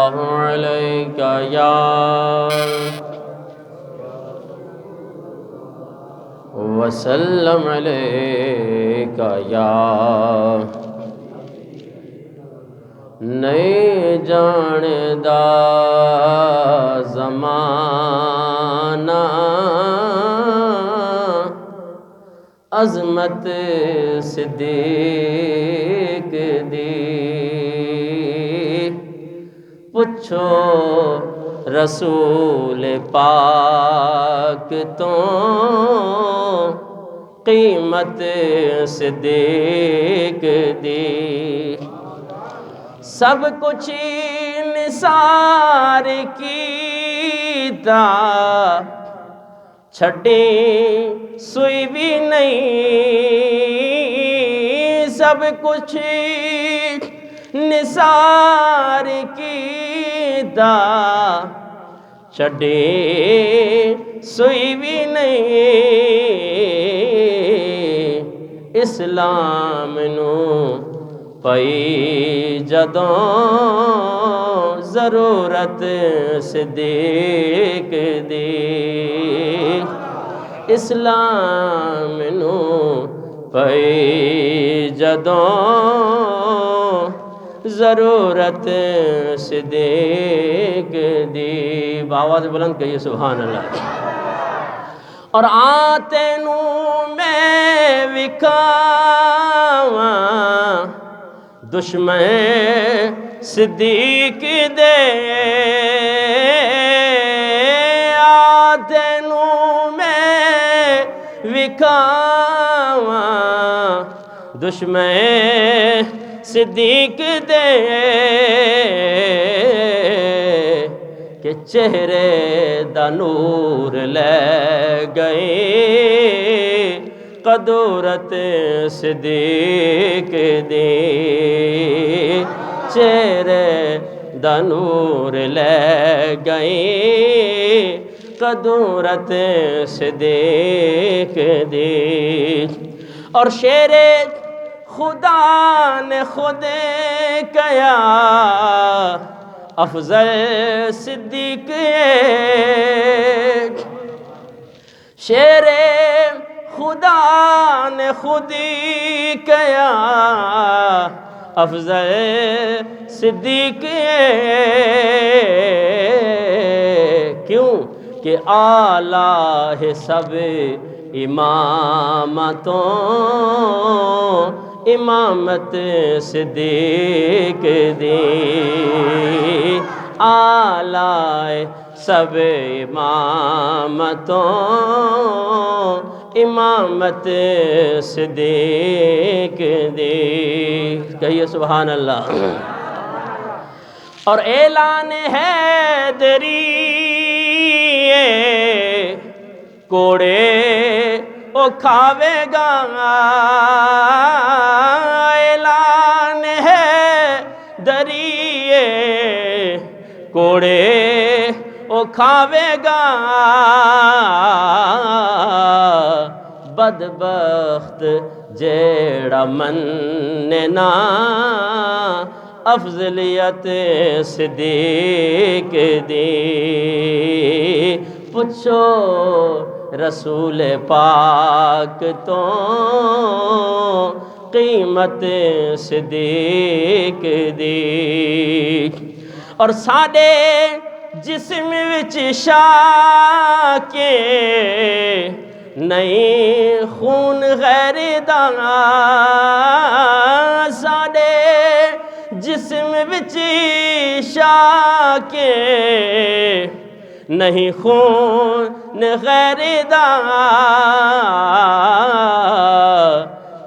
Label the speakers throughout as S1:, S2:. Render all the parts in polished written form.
S1: اللہ علیہ یا وسلم علیہ یا نہیں جاندہ زمانہ عظمت صدیق دی پوچھو رسول پاک تو قیمت صدیق دی سب کچھ نثار کیتا چھٹی سوئی بھی نہیں سب کچھ نثار کیتا چھٹی سوئی بھی نہیں اسلام نو پئی جدوں ضرورت صدیق دی اسلام نو پئی جدوں ضرورت صدیق دی بآواز بلند کہیے سبحان اللہ اور تینوں میں وکھاواں دشمن صدیق دے تینوں میں وکھاواں دشمن صدیق دے کہ چہرے دا نور لے گئے قدورت صدیق دی چہرے دا نور لے گئے قدورت صدیق دی اور شیر خدا نے خود کیا افضل صدیق شیر خدا نے خود کیا افضل صدیق کیوں کہ اعلیٰ ہے سب امامتوں امامت صدیق دی اعلیٰ سب امامتوں امامت صدیق دی کہیے سبحان اللہ اور اعلان حیدری کوڑے او کھاوے گا اعلان حیدری کوڑے او کھاوے گا بدبخت جیڑا مننا افضلیت صدیق دی پوچھو رسول پاک تو قیمت صدیق دی اور ساڈے جسم وچ شاکے نہیں خون غیر دا ساڈے جسم وچ شاکے نہیں خون غیر دا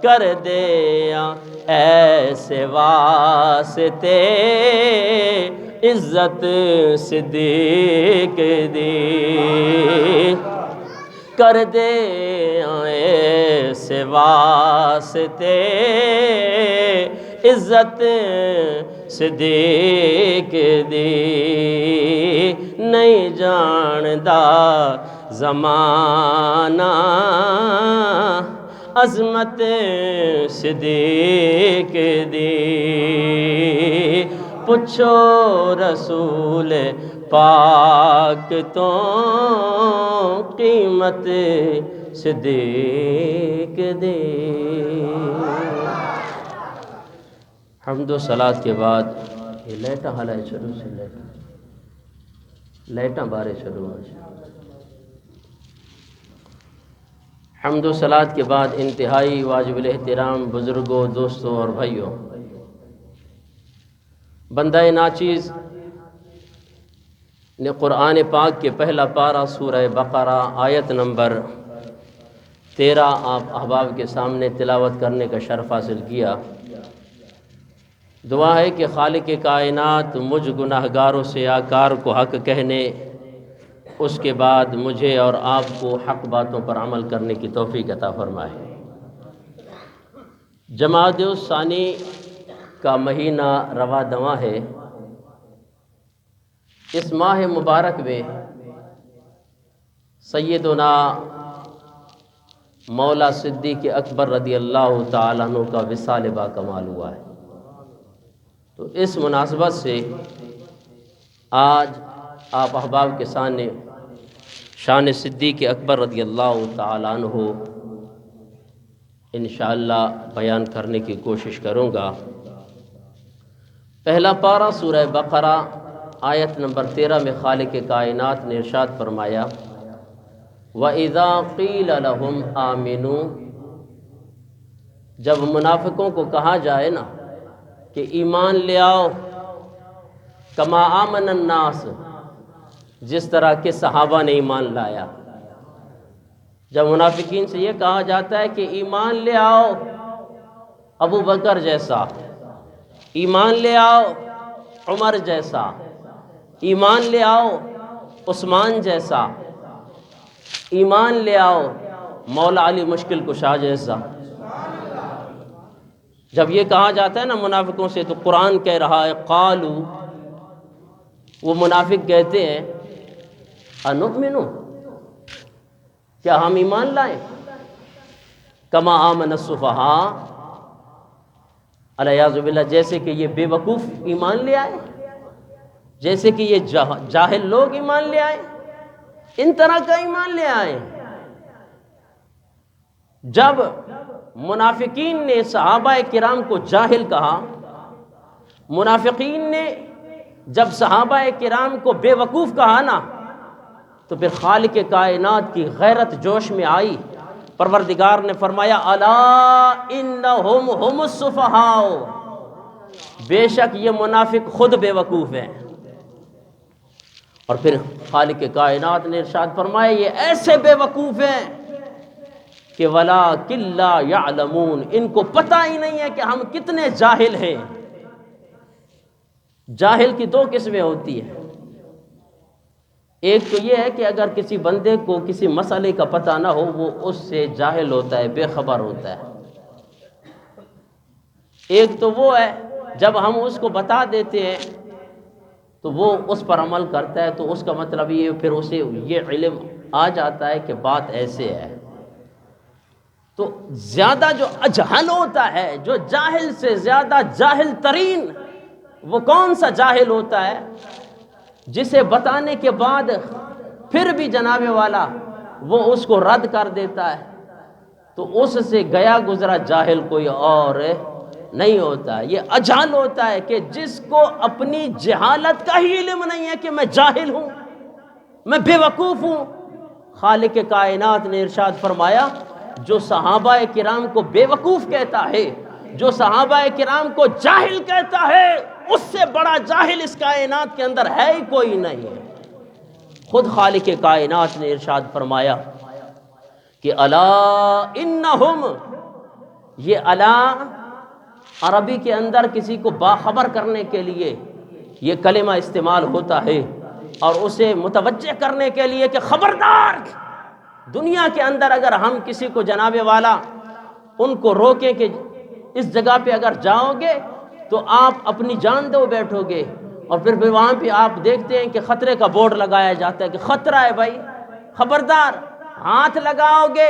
S1: کر دیا ایسے واسطے عزت صدیق دی کر دے ایسے واسطے عزت صدیق دی نہیں جاندہ زمانہ عظمت صدیق دی پچھو رسول پاک تو قیمت صدیق دے۔ حمد و صلات کے بعد یہ لیٹا حلائے شروع سے لیٹا بارے شروع ہو جائے۔ حمد و صلات کے بعد انتہائی واجب الاحترام بزرگوں، دوستوں اور بھائیوں، بندہ ناچیز نے قرآن پاک کے پہلا پارہ سورہ بقرہ آیت نمبر 13 آپ احباب کے سامنے تلاوت کرنے کا شرف حاصل کیا۔ دعا ہے کہ خالق کائنات مجھ گناہ گاروں سے آکار کو حق کہنے، اس کے بعد مجھے اور آپ کو حق باتوں پر عمل کرنے کی توفیق عطا فرمائے۔ جمادی الثانی کا مہینہ رواں دواں ہے۔ اس ماہ مبارک میں سیدنا مولا صدیق اکبر رضی اللہ تعالیٰ عنہ کا وصال با کمال ہوا ہے۔ تو اس مناسبت سے آج آپ احباب کے سامنے شان صدیق اکبر رضی اللہ تعالیٰ عنہ انشاءاللہ بیان کرنے کی کوشش کروں گا۔ پہلا پارہ سورہ بقرہ آیت نمبر 13 میں خالق کائنات نے ارشاد فرمایا وَإِذَا قِيلَ لَهُمْ آمِنُوا، جب منافقوں کو کہا جائے نا کہ ایمان لے آؤ، کما آمن الناس، جس طرح کہ صحابہ نے ایمان لایا۔ جب منافقین سے یہ کہا جاتا ہے کہ ایمان لے آؤ ابو بکر جیسا، ایمان لے آؤ عمر جیسا، ایمان لے آؤ عثمان جیسا، ایمان لے آؤ مولا علی مشکل کشا جیسا، جب یہ کہا جاتا ہے نا منافقوں سے، تو قرآن کہہ رہا ہے قالو، وہ منافق کہتے ہیں انؤمنو، کیا ہم ایمان لائیں، کما آمن السفہاء، الیاذ باللہ، جیسے کہ یہ بے وقوف ایمان لے آئے، جیسے کہ یہ جاہل لوگ ایمان لے آئے، ان طرح کا ایمان لے آئے۔ جب منافقین نے صحابہ کرام کو جاہل کہا، منافقین نے جب صحابہ کرام کو بے وقوف کہا نا، تو پھر خالق کائنات کی غیرت جوش میں آئی۔ پروردگار نے فرمایا الا انہم ہم السفہاء، بے شک یہ منافق خود بے وقوف ہیں۔ اور پھر خالق کائنات نے ارشاد فرمایا یہ ایسے بے وقوف ہیں کہ وَلَٰكِن لَّا يَعْلَمُونَ، ان کو پتہ ہی نہیں ہے کہ ہم کتنے جاہل ہیں۔ جاہل کی دو قسمیں ہوتی ہیں، ایک تو یہ ہے کہ اگر کسی بندے کو کسی مسئلے کا پتہ نہ ہو، وہ اس سے جاہل ہوتا ہے، بے خبر ہوتا ہے۔ ایک تو وہ ہے جب ہم اس کو بتا دیتے ہیں تو وہ اس پر عمل کرتا ہے، تو اس کا مطلب یہ پھر اسے یہ علم آ جاتا ہے کہ بات ایسے ہے۔ تو زیادہ جو اجہل ہوتا ہے، جو جاہل سے زیادہ جاہل ترین، وہ کون سا جاہل ہوتا ہے جسے بتانے کے بعد پھر بھی جناب والا وہ اس کو رد کر دیتا ہے، تو اس سے گیا گزرا جاہل کوئی اور نہیں ہوتا۔ یہ اجہل ہوتا ہے کہ جس کو اپنی جہالت کا ہی علم نہیں ہے کہ میں جاہل ہوں، میں بے وقوف ہوں۔ خالق کائنات نے ارشاد فرمایا جو صحابہ کرام کو بے وقوف کہتا ہے، جو صحابہ کرام کو جاہل کہتا ہے، اس سے بڑا جاہل اس کائنات کے اندر ہے ہی کوئی نہیں ہے۔ خود خالق کائنات نے ارشاد فرمایا کہ الا انہم، یہ الا عربی کے اندر کسی کو باخبر کرنے کے لیے یہ کلمہ استعمال ہوتا ہے، اور اسے متوجہ کرنے کے لیے کہ خبردار، دنیا کے اندر اگر ہم کسی کو جناب والا ان کو روکیں کہ اس جگہ پہ اگر جاؤ گے تو آپ اپنی جان دو بیٹھو گے، اور پھر بھی وہاں پہ آپ دیکھتے ہیں کہ خطرے کا بورڈ لگایا جاتا ہے کہ خطرہ ہے بھائی، خبردار، ہاتھ لگاؤ گے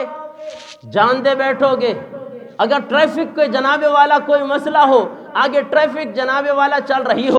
S1: جان دے بیٹھو گے۔ اگر ٹریفک کے جناب والا کوئی مسئلہ ہو، آگے ٹریفک جناب والا چل رہی ہو